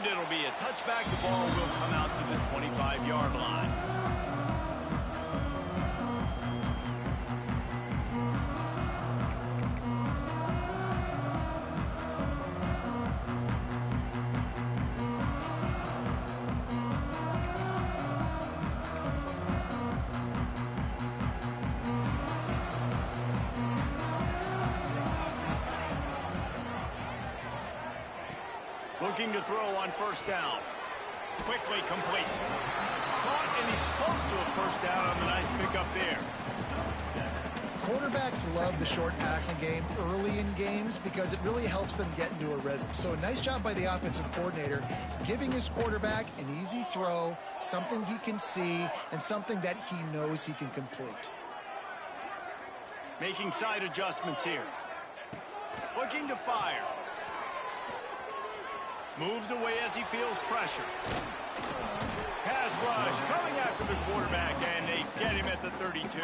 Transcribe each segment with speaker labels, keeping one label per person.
Speaker 1: And it'll be a touchback. The ball will come out to the 25-yard line. Looking to throw on first down. Quickly complete. Caught, and he's close to a first down on the nice pickup there.
Speaker 2: Quarterbacks love the short passing game early in games because it really helps them get into a rhythm. So a nice job by the offensive coordinator giving his quarterback an easy throw, something he can see, and something that he knows he can complete.
Speaker 1: Making side adjustments here. Looking to fire. Moves away as he feels pressure. Pass rush coming after the quarterback, and they get him at the 32.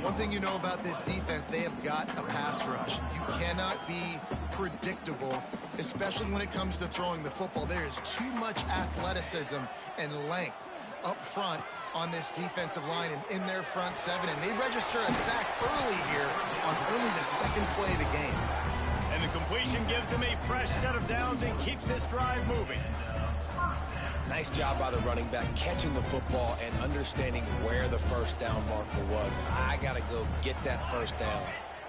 Speaker 2: One thing you know about this defense, they have got a pass rush. You cannot be predictable, especially when it comes to throwing the football. There is too much athleticism and length up front on this defensive line and in their front seven, and they register a sack early here on only the second play of the game.
Speaker 1: And the completion gives him a fresh set of downs and keeps this drive moving.
Speaker 3: Nice job by the running back, catching the football and understanding where the first down marker was. I got to go get that first down.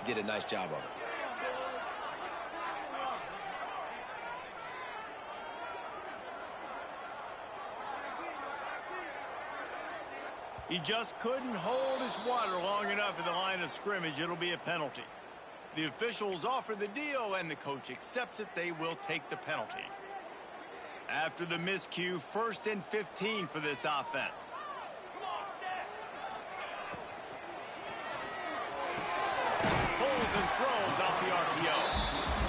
Speaker 3: He did a nice job of it.
Speaker 1: He just couldn't hold his water long enough at the line of scrimmage. It'll be a penalty. The officials offer the deal, and the coach accepts it. They will take the penalty. After the miscue, 1st and 15 for this offense. Pulls and throws off the RPO.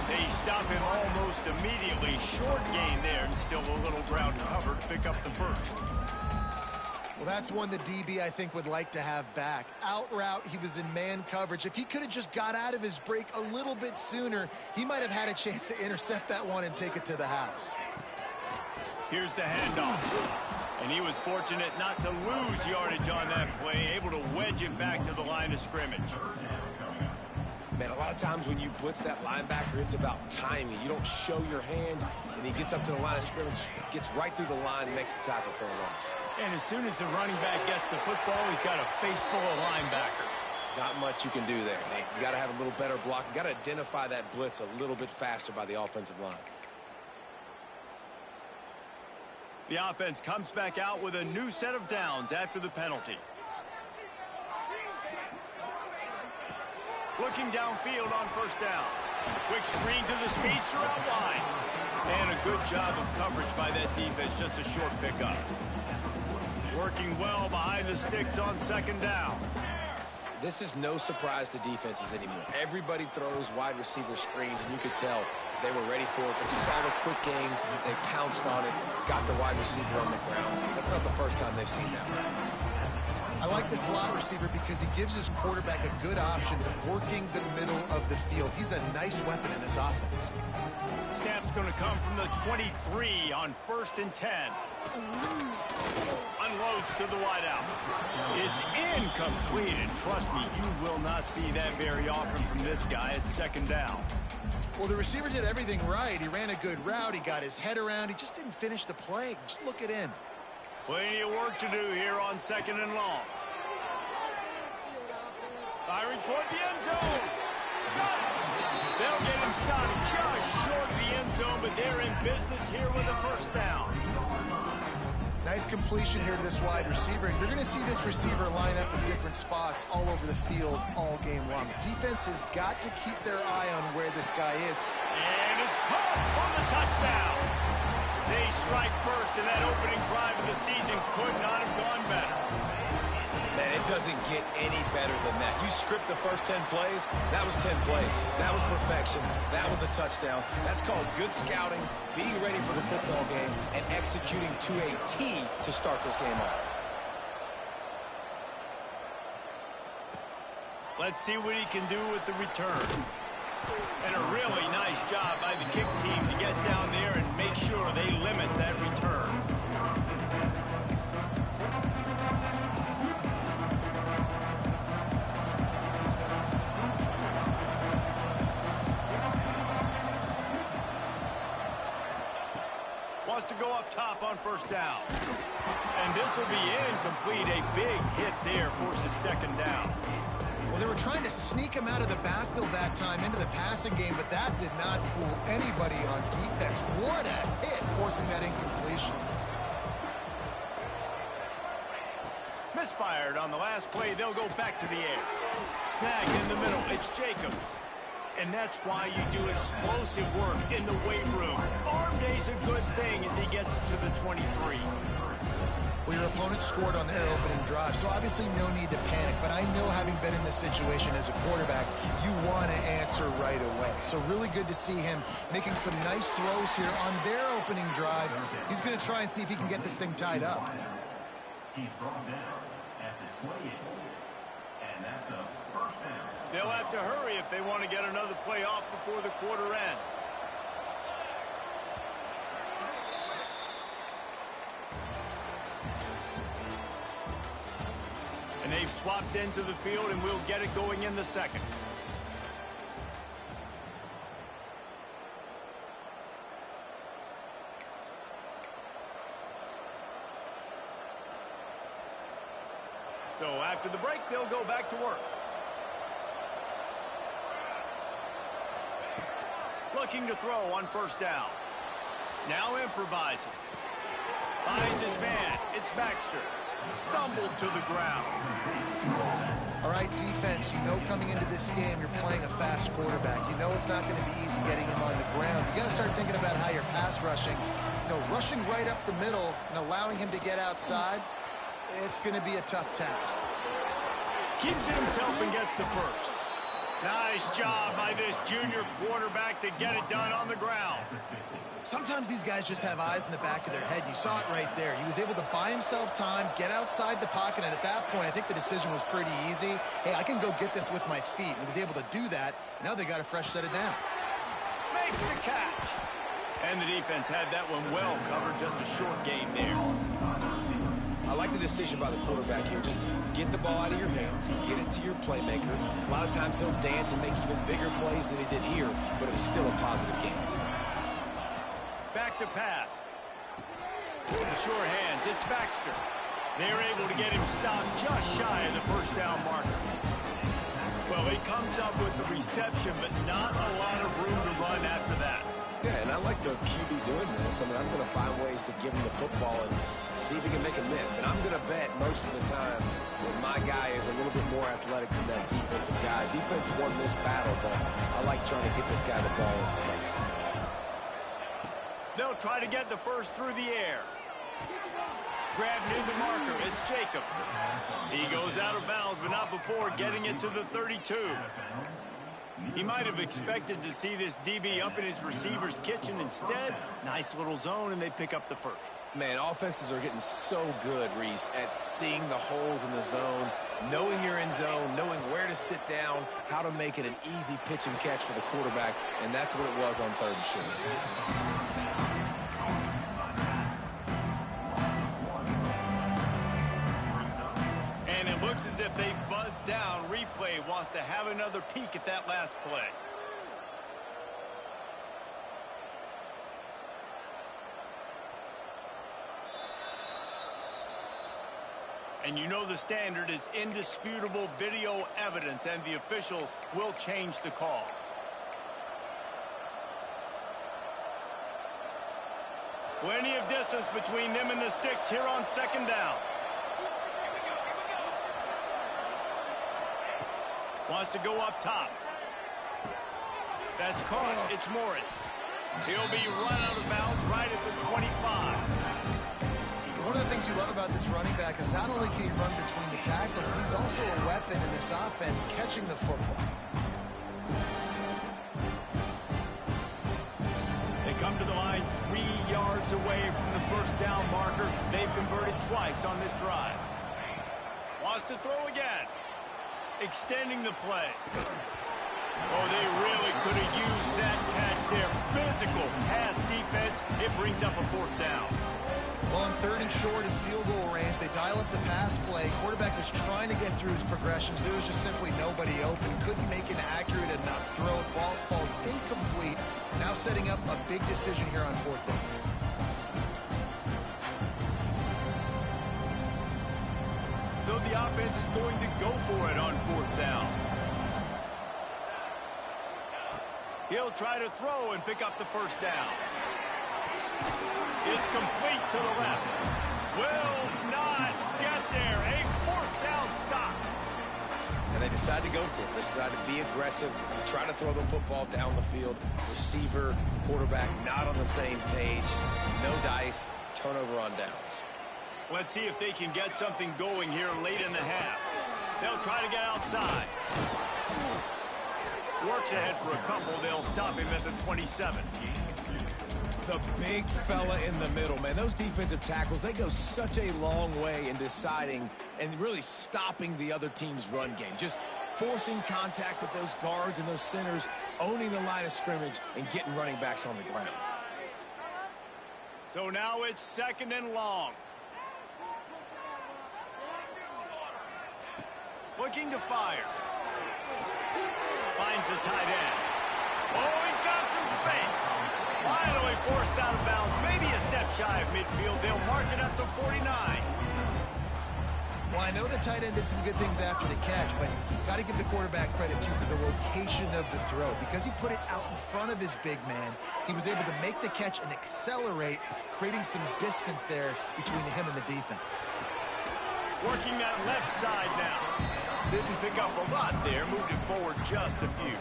Speaker 1: They stop him almost immediately. Short gain there, and still a little ground cover to pick up the first.
Speaker 2: Well, that's one the DB, I think, would like to have back. Out route, he was in man coverage. If he could have just got out of his break a little bit sooner, he might have had a chance to intercept that one and take it to the house.
Speaker 1: Here's the handoff. And he was fortunate not to lose yardage on that play, able to wedge it back to the line of scrimmage.
Speaker 3: Man, a lot of times when you blitz that linebacker, it's about timing. You don't show your hand, and he gets up to the line of scrimmage, gets right through the line, and makes the tackle for a loss.
Speaker 1: And as soon as the running back gets the football, he's got a face full of linebacker.
Speaker 3: Not much you can do there. You got to have a little better block. You got to identify that blitz a little bit faster by the offensive line.
Speaker 1: The offense comes back out with a new set of downs after the penalty. Looking downfield on first down. Quick screen to the speedster out wide. And a good job of coverage by that defense, just a short pickup. Working well behind the sticks on second down.
Speaker 3: This is no surprise to defenses anymore. Everybody throws wide receiver screens, and you could tell they were ready for it. They saw the quick game, they pounced on it, got the wide receiver on the ground. That's not the first time they've seen that.
Speaker 2: I like the slot receiver because he gives his quarterback a good option of working the middle of the field. He's a nice weapon in this offense.
Speaker 1: Snap's going to come from the 23 on 1st and 10. Unloads to the wideout. It's incomplete, and trust me, you will not see that very often from this guy at second down.
Speaker 2: Well, the receiver did everything right. He ran a good route. He got his head around. He just didn't finish the play. Just look it in.
Speaker 1: Plenty of work to do here on 2nd and long. Firing toward the end zone. They'll get him stopped just short of the end zone, but they're in business here with a first down.
Speaker 2: Nice completion here to this wide receiver. And you're going to see this receiver line up in different spots all over the field all game long. Defense has got to keep their eye on where this guy is.
Speaker 1: And it's caught for the touchdown. They strike first, and that opening drive of the season could not have gone better.
Speaker 3: Man, it doesn't get any better than that. You script the first 10 plays, that was 10 plays. That was perfection. That was a touchdown. That's called good scouting, being ready for the football game, and executing to a T to start this game off.
Speaker 1: Let's see what he can do with the return. And a really nice job by the kick team to get down there and make make sure they limit that return. Wants to go up top on first down. And this will be incomplete. A big hit there forces second down.
Speaker 2: Well, they were trying to sneak him out of the backfield that time into the passing game, but that did not fool anybody on defense. What a hit, forcing that incompletion.
Speaker 1: Misfired on the last play. They'll go back to the air. Snagged in the middle. It's Jacobs. And that's why you do explosive work in the weight room. Arm day's a good thing as he gets to the 23.
Speaker 2: Well, your opponent scored on their opening drive, so obviously no need to panic. But I know, having been in this situation as a quarterback, you want to answer right away. So really good to see him making some nice throws here on their opening drive. He's going to try and see if he can get this thing tied up.
Speaker 4: He's brought down at the 28, and that's a first down.
Speaker 1: They'll have to hurry if they want to get another play off before the quarter ends. And they've swapped into the field, and we'll get it going in the second. So after the break, they'll go back to work. Looking to throw on first down. Now improvising. Finds his man. It's Baxter. Stumbled to the ground.
Speaker 2: All right, defense, you know coming into this game you're playing a fast quarterback. You know it's not going to be easy getting him on the ground. You got to start thinking about how you're pass rushing. Rushing right up the middle and allowing him to get outside, it's going to be a tough task.
Speaker 1: Keeps it himself and gets the first. Nice job by this junior quarterback to get it done on the ground.
Speaker 2: Sometimes these guys just have eyes in the back of their head. You saw it right there. He was able to buy himself time, get outside the pocket, and at that point, I think the decision was pretty easy. Hey, I can go get this with my feet. And he was able to do that. Now they got a fresh set of downs.
Speaker 1: Makes the catch. And the defense had that one well covered. Just a short game there.
Speaker 3: I like the decision by the quarterback here. Just get the ball out of your hands, get it to your playmaker. A lot of times he'll dance and make even bigger plays than he did here, but it was still a positive game.
Speaker 1: Back to pass. The sure hands, it's Baxter. They're able to get him stopped just shy of the first down marker. Well, he comes up with the reception, but not a lot of room to run after that.
Speaker 3: Yeah, and I like the QB doing this. I mean, I'm going to find ways to give him the football and see if he can make a miss. And I'm going to bet most of the time that my guy is a little bit more athletic than that defensive guy. Defense won this battle, but I like trying to get this guy the ball in space.
Speaker 1: They'll try to get the first through the air. Grabbed near the marker. It's Jacobs. He goes out of bounds, but not before getting it to the 32. He might have expected to see this DB up in his receiver's kitchen. Instead, nice little zone, and they pick up the first.
Speaker 3: Man, offenses are getting so good, Reese, at seeing the holes in the zone, knowing you're in zone, knowing where to sit down, how to make it an easy pitch and catch for the quarterback, and that's what it was on third and short.
Speaker 1: And it looks as if they've buzzed down. Replay wants to have another peek at that last play. And you know the standard is indisputable video evidence, and the officials will change the call. Plenty of distance between them and the sticks here on second down. Wants to go up top. That's caught. It's Morris. He'll be run out of bounds right at the 25.
Speaker 2: One of the things you love about this running back is not only can he run between the tackles, but he's also a weapon in this offense, catching the football.
Speaker 1: They come to the line 3 yards away from the first down marker. They've converted twice on this drive. Wants to throw again. Extending the play. Oh, they really could have used that catch there. Physical pass defense. It brings up a 4th down.
Speaker 2: Well, on 3rd and short and field goal range, they dial up the pass play. Quarterback was trying to get through his progressions. There was just simply nobody open. Couldn't make an accurate enough throw. Ball falls incomplete. Now setting up a big decision here on 4th down.
Speaker 1: So the offense is going to go for it on 4th down. He'll try to throw and pick up the 1st down. It's complete to the left. Will not get there. A 4th down stop.
Speaker 3: And they decide to go for it. They decide to be aggressive, try to throw the football down the field. Receiver, quarterback not on the same page. No dice. Turnover on downs.
Speaker 1: Let's see if they can get something going here late in the half. They'll try to get outside. Works ahead for a couple. They'll stop him at the 27.
Speaker 3: The big fella in the middle, man. Those defensive tackles, they go such a long way in deciding and really stopping the other team's run game. Just forcing contact with those guards and those centers, owning the line of scrimmage, and getting running backs on the ground.
Speaker 1: So now it's 2nd and long. Looking to fire. Finds the tight end. Oh, he's got some space. Finally forced out of bounds. Maybe a step shy of midfield. They'll mark it at the 49.
Speaker 2: Well, I know the tight end did some good things after the catch, but got to give the quarterback credit, too, for the location of the throw. Because he put it out in front of his big man, he was able to make the catch and accelerate, creating some distance there between him and the defense.
Speaker 1: Working that left side now. Didn't pick up a lot there. Moved it forward just a few.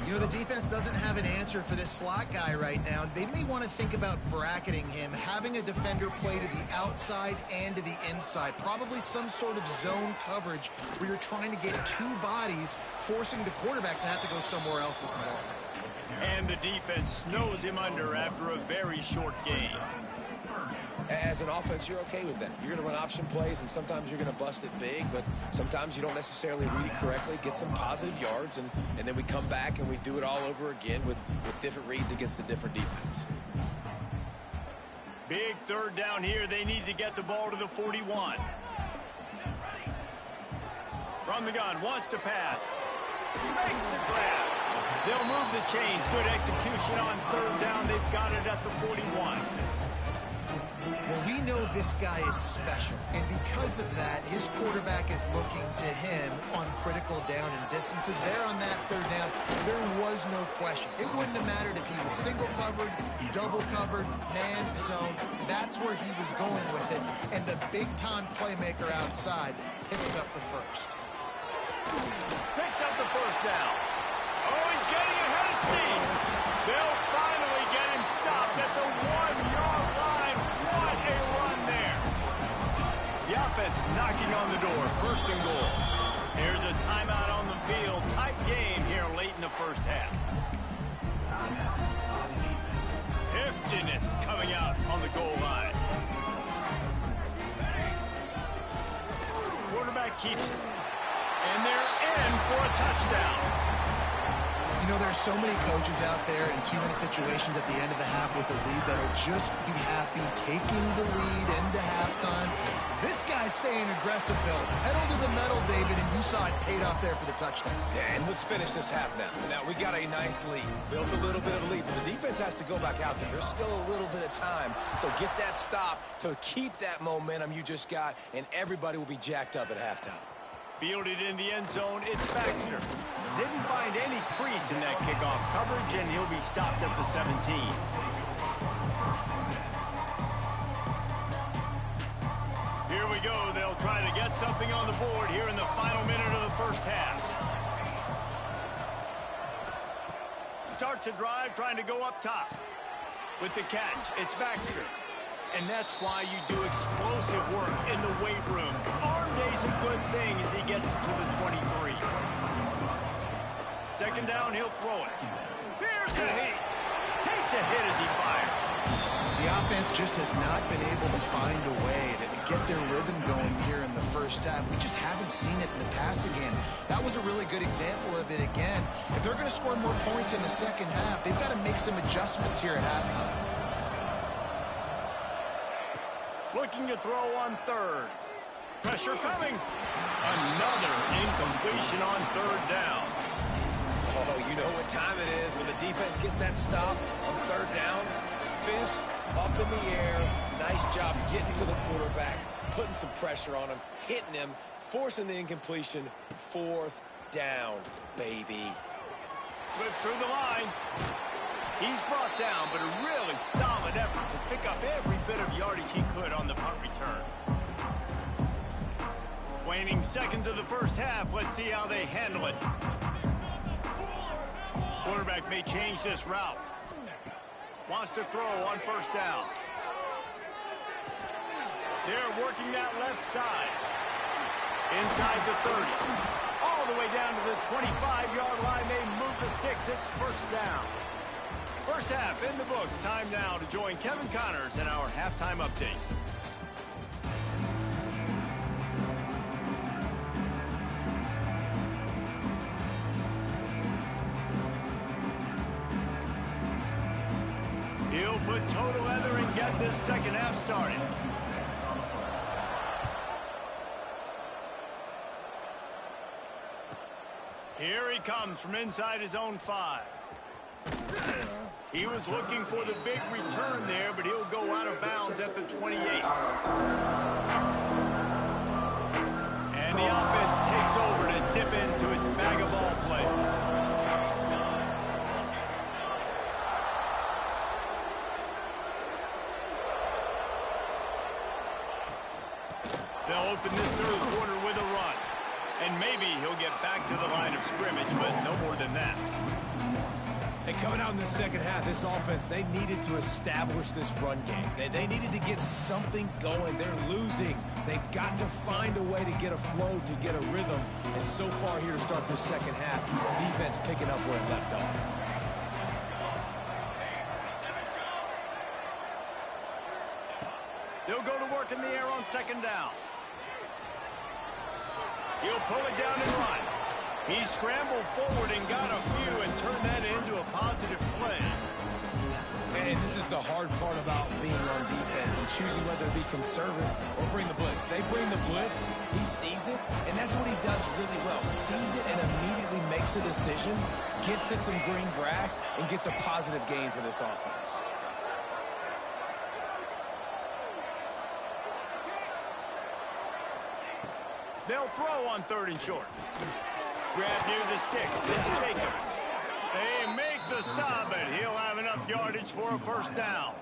Speaker 2: You know, the defense doesn't have an answer for this slot guy right now. They may want to think about bracketing him, having a defender play to the outside and to the inside. Probably some sort of zone coverage where you're trying to get 2 bodies, forcing the quarterback to have to go somewhere else with the ball.
Speaker 1: And the defense snows him under after a very short game.
Speaker 3: As an offense, you're okay with that. You're going to run option plays, and sometimes you're going to bust it big, but sometimes you don't necessarily read it correctly, get some positive yards, and then we come back and we do it all over again with different reads against the different defense.
Speaker 1: Big 3rd down here. They need to get the ball to the 41. From the gun, wants to pass. Makes the grab. They'll move the chains. Good execution on 3rd down. They've got it at the 41.
Speaker 2: Well, we know this guy is special, and because of that, his quarterback is looking to him on critical down and distances. There on that 3rd down, there was no question. It wouldn't have mattered if he was single covered, double covered, man, zone. That's where he was going with it, and the big-time playmaker outside picks up the 1st.
Speaker 1: Picks up the 1st down. Oh, he's getting ahead of steam. They'll finally get him stopped at the 1-yard line. What a run there. The offense knocking on the door. 1st and goal. Here's a timeout on the field. Tight game here late in the 1st half. Heftiness coming out on the goal line. Quarterback keeps it. And they're in for a touchdown.
Speaker 2: You know, there are so many coaches out there in 2-minute situations at the end of the half with the lead that'll just be happy taking the lead into halftime. This guy's staying aggressive, Bill. Pedal to the metal, David, and you saw it paid off there for the touchdown.
Speaker 3: And let's finish this half now. Now, we got a nice lead. Built a little bit of a lead, but the defense has to go back out there. There's still a little bit of time. So get that stop to keep that momentum you just got, and everybody will be jacked up at halftime.
Speaker 1: Fielded in the end zone, it's Baxter. Didn't find any crease in that kickoff coverage, and he'll be stopped at the 17. Here we go. They'll try to get something on the board here in the final minute of the 1st half. Starts a drive trying to go up top. With the catch, it's Baxter. And that's why you do explosive work in the weight room. Arm day's a good thing as he gets to the 23. 2nd down, he'll throw it. Here's a hit. Takes a hit as he fires.
Speaker 2: The offense just has not been able to find a way to get their rhythm going here in the first half. We just haven't seen it in the passing game. That was a really good example of it again. If they're going to score more points in the second half, they've got to make some adjustments here at halftime.
Speaker 1: Looking to throw on third. Pressure coming. Another incompletion on third down.
Speaker 3: Oh, you know what time it is when the defense gets that stop on third down. Fist up in the air. Nice job getting to the quarterback, putting some pressure on him, hitting him, forcing the incompletion. Fourth down, baby.
Speaker 1: Slips through the line. He's brought down, but a really solid effort to pick up every bit of yardage he could on the punt return. Waning seconds of the first half. Let's see how they handle it. Quarterback may change this route. Wants to throw on first down. They're working that left side. Inside the 30. All the way down to the 25-yard line. They move the sticks. It's first down. First half in the books. Time now to join Kevin Connors in our halftime update. He'll put toe together and get this second half started. Here he comes from inside his own 5. He was looking for the big return there, but he'll go out of bounds at the 28. And the offense takes over to dip into its bag of ball plays. They'll open this third quarter with a run. And maybe he'll get back to the line of scrimmage, but no more than that.
Speaker 3: And coming out in the second half, this offense, they needed to establish this run game. They needed to get something going. They're losing. They've got to find a way to get a flow, to get a rhythm. And so far here to start this second half, defense picking up where it left off.
Speaker 1: They'll go to work in the air on second down. He'll pull it down and run. He scrambled forward and got a few and turned that into a positive play.
Speaker 3: And this is the hard part about being on defense and choosing whether to be conservative or bring the blitz. They bring the blitz, he sees it, and that's what he does really well. Sees it and immediately makes a decision, gets to some green grass, and gets a positive gain for this offense.
Speaker 1: They'll throw on third and short. Grab near the sticks. It's Jacobs. They make the stop, but he'll have enough yardage for a first down.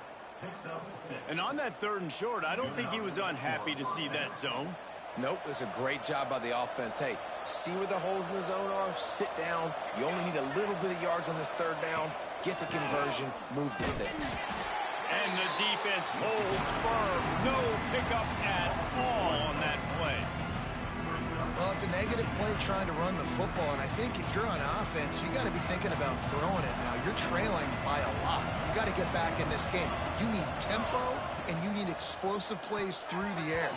Speaker 1: And on that third and short, I don't think he was unhappy to see that zone.
Speaker 3: Nope, it's a great job by the offense. Hey, see where the holes in the zone are? Sit down. You only need a little bit of yards on this third down. Get the conversion. Move the sticks.
Speaker 1: And the defense holds firm. No pickup at all on that play.
Speaker 2: Well, it's a negative play trying to run the football, and I think if you're on offense, you got to be thinking about throwing it now. You're trailing by a lot. You got to get back in this game. You need tempo, and you need explosive plays through the air.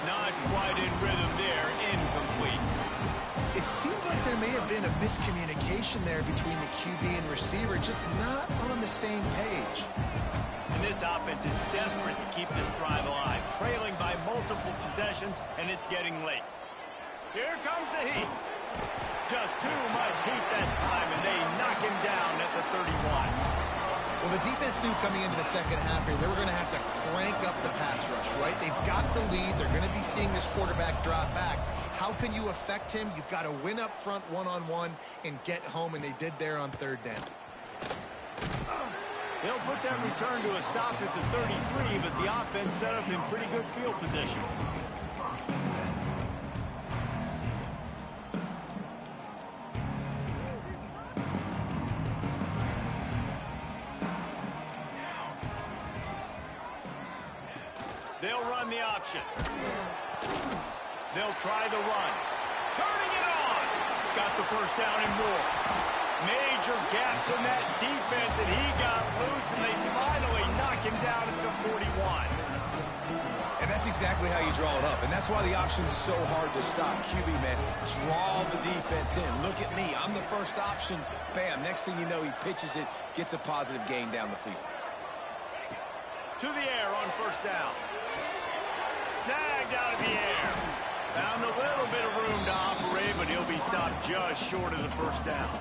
Speaker 1: Not quite in rhythm there. Incomplete.
Speaker 2: It seemed like there may have been a miscommunication there between the QB and receiver, just not on the same page.
Speaker 1: And this offense is desperate to keep this drive alive, trailing by multiple possessions, and it's getting late. Here comes the heat. Just too much heat that time, and they knock him down at the 31.
Speaker 2: Well, the defense knew coming into the second half here, they were going to have to crank up the pass rush, right? They've got the lead. They're going to be seeing this quarterback drop back. How can you affect him? You've got to win up front one-on-one and get home, and they did there on third down.
Speaker 1: They'll put that return to a stop at the 33, but the offense set up in pretty good field position. They'll run the option. They'll try the run. Turning it on. Got the first down and more. Major gaps in that defense, and he got loose, and they finally knock him down at the 41.
Speaker 3: And That's exactly how you draw it up, and that's why the option's so hard to stop. QB, man, draw the defense in. Look at me. I'm the first option. Bam. Next thing you know, he pitches it, gets a positive gain down the field.
Speaker 1: To the air on first down. Snagged out of the air. Found a little bit of room to operate, but he'll be stopped just short of the first down.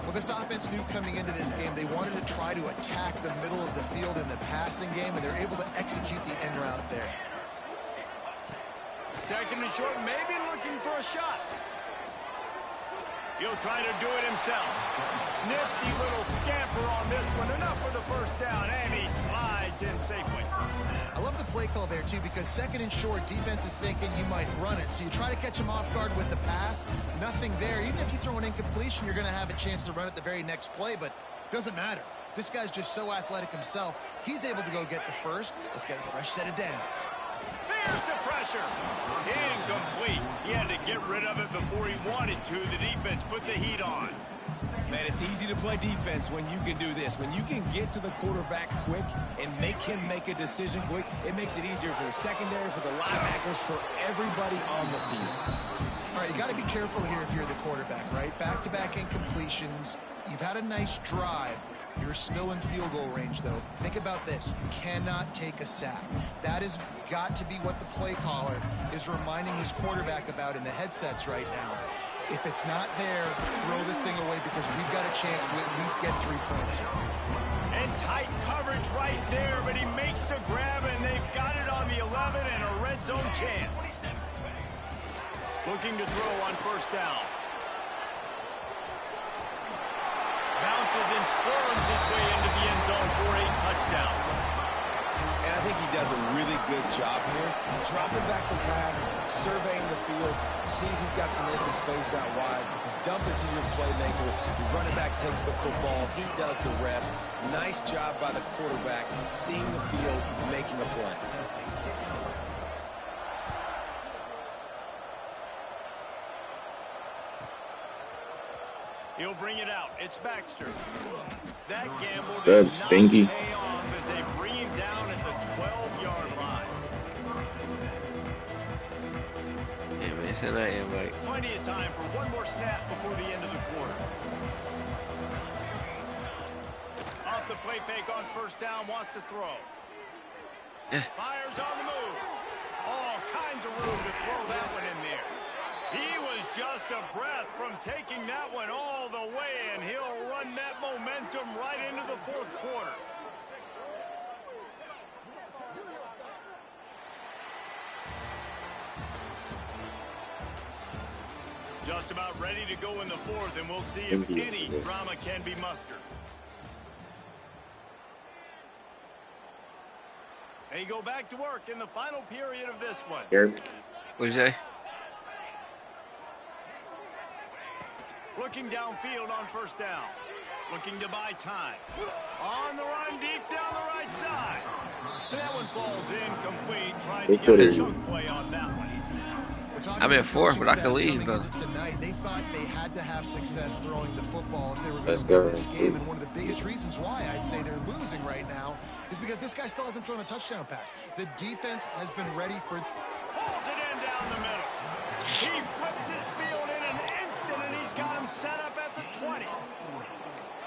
Speaker 2: Well, this offense knew coming into this game they wanted to try to attack the middle of the field in the passing game, and they're able to execute the end route there.
Speaker 1: Second and short, maybe looking for a shot. He'll try to do it himself. Nifty little scamper on this one. Enough for the first down, and he slides in safely.
Speaker 2: I love the play call there, too, because second and short, defense is thinking you might run it. So you try to catch him off guard with the pass. Nothing there. Even if you throw an incompletion, you're going to have a chance to run it the very next play, but it doesn't matter. This guy's just so athletic himself. He's able to go get the first. Let's get a fresh set of downs.
Speaker 1: There's the pressure. Incomplete. He had to get rid of it before he wanted to. The defense put the heat on.
Speaker 3: Man, it's easy to play defense when you can do this. When you can get to the quarterback quick and make him make a decision quick, it makes it easier for the secondary, for the linebackers, for everybody on the field.
Speaker 2: All right, you got to be careful here if you're the quarterback, right? Back-to-back incompletions. You've had a nice drive. You're still in field goal range, though. Think about this. You cannot take a sack. That has got to be what the play caller is reminding his quarterback about in the headsets right now. If it's not there, throw this thing away because we've got a chance to at least get 3 points here.
Speaker 1: And tight coverage right there, but he makes the grab, and they've got it on the 11 and a red zone chance. Looking to throw on first down. Bounces and squirms his way into the end zone for a touchdown.
Speaker 3: And I think he does a really good job here. Dropping back to pass, surveying the field, sees he's got some open space out wide, dump it to your playmaker. The running back takes the football. He does the rest. Nice job by the quarterback, seeing the field, making a play.
Speaker 1: He'll bring it out. It's Baxter. That gamble
Speaker 5: Good,
Speaker 1: did
Speaker 5: stinky.
Speaker 1: not pay off as they bring him down at the 12-yard line. Plenty of time for one more snap before the end of the quarter. Off the play fake on first down, wants to throw. Fires on the move. All kinds of room to throw that one in there. He was just a breath from taking that one all the way, and he'll run that momentum right into the fourth quarter. Just about ready to go in the fourth, and we'll see if any drama can be mustered. They go back to work in the final period of this one.
Speaker 5: What'd you say?
Speaker 1: Looking downfield on first down. Looking to buy time. On the run deep down the right side. That one falls incomplete. Trying to get a chunk play on that one.
Speaker 5: I'm in fourth, but I can leave, though.
Speaker 2: Tonight, they thought they had to have success throwing the football if they were going
Speaker 5: Let's
Speaker 2: to
Speaker 5: go.
Speaker 2: win this game. And one of the biggest reasons why I'd say they're losing right now is because this guy still hasn't thrown a touchdown pass. The defense has been ready for...
Speaker 1: Pulls it in down the middle. He flips his field in an instant, and he's got him set up at the 20.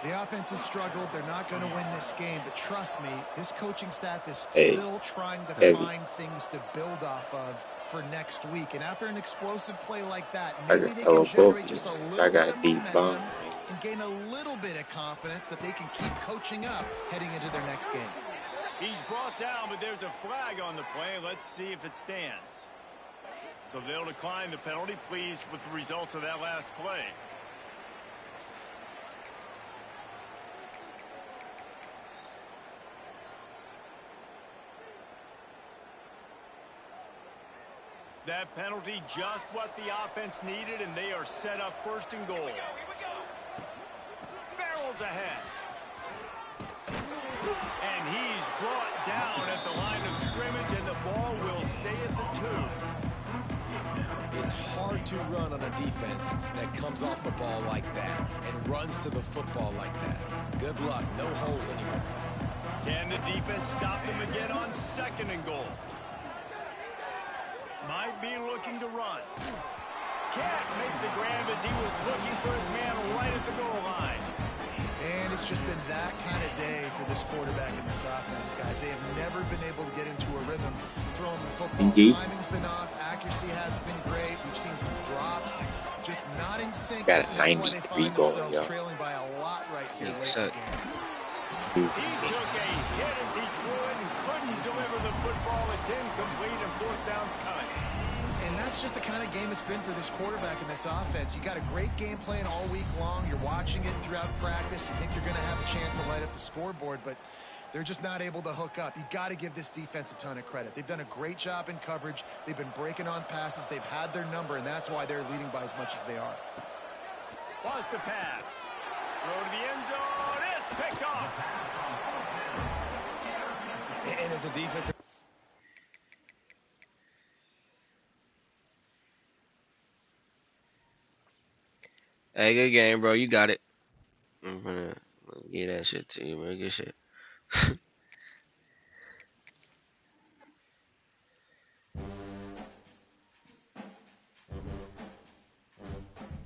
Speaker 2: The offense has struggled. They're not going to win this game. But trust me, this coaching staff is still trying to find things to build off of for next week. And after an explosive play like that, maybe they can generate just a little bit of momentum and gain a little bit of confidence that they can keep coaching up heading into their next game.
Speaker 1: He's brought down, but there's a flag on the play. Let's see if it stands. So they'll decline the penalty. Pleased with the results of that last play. That penalty just what the offense needed, and they are set up first and goal. Barrels ahead. And he's brought down at the line of scrimmage, and the ball will stay at the 2.
Speaker 3: It's hard to run on a defense that comes off the ball like that and runs to the football like that. Good luck. No holes anywhere.
Speaker 1: Can the defense stop them again on second and goal? Might be looking to run. Can't make the grab as he was looking for his man right at the goal line.
Speaker 2: And it's just been that kind of day for this quarterback in this offense, guys. They have never been able to get into a rhythm throwing the football.
Speaker 6: Indeed.
Speaker 2: Timing's been off. Accuracy hasn't been great. We've seen some drops. Just not in sync.
Speaker 6: Got a
Speaker 2: That's why they
Speaker 6: 93
Speaker 2: find
Speaker 6: goal,
Speaker 2: themselves
Speaker 6: yeah.
Speaker 2: trailing by a lot right here
Speaker 5: Yeah,
Speaker 2: late
Speaker 5: so-
Speaker 2: in the game.
Speaker 1: He took a hit as he threw it and couldn't deliver the football. It's incomplete and fourth down's coming.
Speaker 2: And that's just the kind of game it's been for this quarterback in this offense. You got a great game plan all week long. You're watching it throughout practice. You think you're going to have a chance to light up the scoreboard, but they're just not able to hook up. You got to give this defense a ton of credit. They've done a great job in coverage. They've been breaking on passes. They've had their number, and that's why they're leading by as much as they are.
Speaker 1: Was to pass. Throw to the end zone. It's picked off.
Speaker 3: And as a defensive...
Speaker 5: Hey, good game, bro. You got it. I'm gonna give that shit to you, man. Good shit.